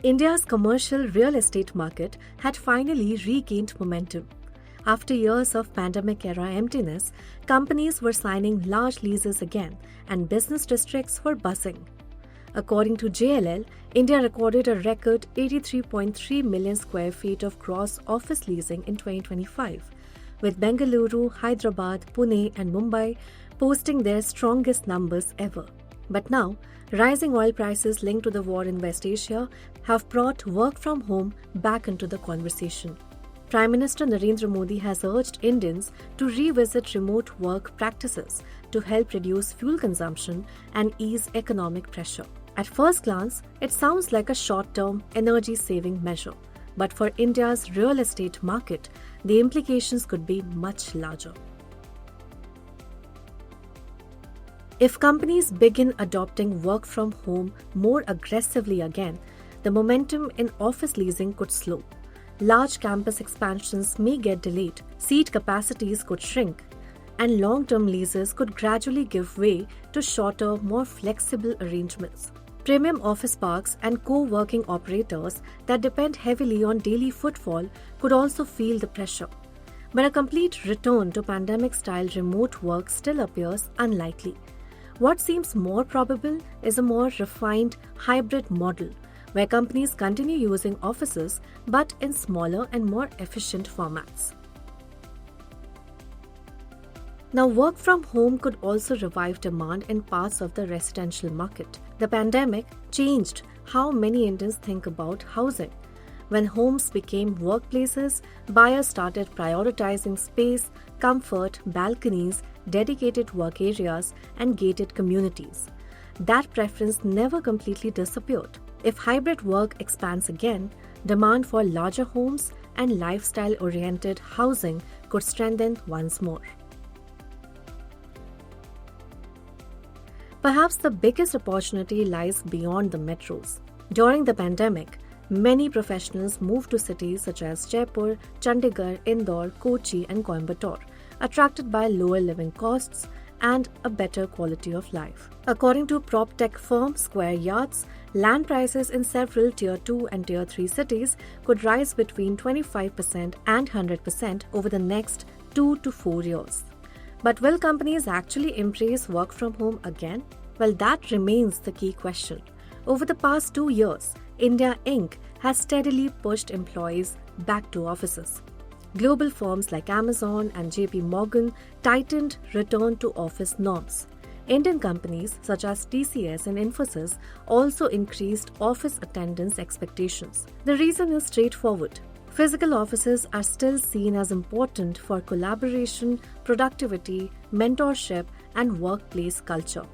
India's commercial real estate market had finally regained momentum. After years of pandemic-era emptiness, companies were signing large leases again and business districts were buzzing. According to JLL, India recorded a record 83.3 million square feet of gross office leasing in 2025, with Bengaluru, Hyderabad, Pune and Mumbai posting their strongest numbers ever. But now, rising oil prices linked to the war in West Asia have brought work from home back into the conversation. Prime Minister Narendra Modi has urged Indians to revisit remote work practices to help reduce fuel consumption and ease economic pressure. At first glance, it sounds like a short-term energy-saving measure, but for India's real estate market, the implications could be much larger. If companies begin adopting work from home more aggressively again, the momentum in office leasing could slow. Large campus expansions may get delayed, seat capacities could shrink, and long-term leases could gradually give way to shorter, more flexible arrangements. Premium office parks and co-working operators that depend heavily on daily footfall could also feel the pressure. But a complete return to pandemic-style remote work still appears unlikely. What seems more probable is a more refined hybrid model, where companies continue using offices but in smaller and more efficient formats. Now, work from home could also revive demand in parts of the residential market. The pandemic changed how many Indians think about housing. When homes became workplaces, buyers started prioritizing space, comfort, balconies, dedicated work areas, and gated communities. That preference never completely disappeared. If hybrid work expands again, demand for larger homes and lifestyle-oriented housing could strengthen once more. Perhaps the biggest opportunity lies beyond the metros. During the pandemic, many professionals moved to cities such as Jaipur, Chandigarh, Indore, Kochi, and Coimbatore, attracted by lower living costs and a better quality of life. According to prop tech firm Square Yards, land prices in several Tier 2 and Tier 3 cities could rise between 25% and 100% over the next 2 to 4 years. But will companies actually embrace work from home again? Well, that remains the key question. Over the past 2 years, India Inc. has steadily pushed employees back to offices. Global firms like Amazon and JP Morgan tightened return to office norms. Indian companies such as TCS and Infosys also increased office attendance expectations. The reason is straightforward. Physical offices are still seen as important for collaboration, productivity, mentorship, and workplace culture.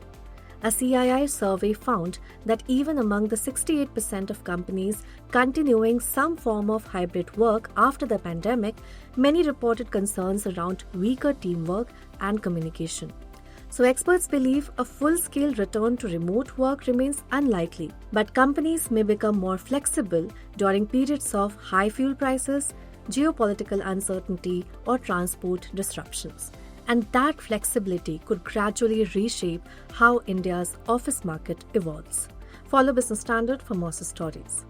A CII survey found that even among the 68% of companies continuing some form of hybrid work after the pandemic, many reported concerns around weaker teamwork and communication. So experts believe a full-scale return to remote work remains unlikely, but companies may become more flexible during periods of high fuel prices, geopolitical uncertainty, or transport disruptions. And that flexibility could gradually reshape how India's office market evolves. Follow Business Standard for more stories.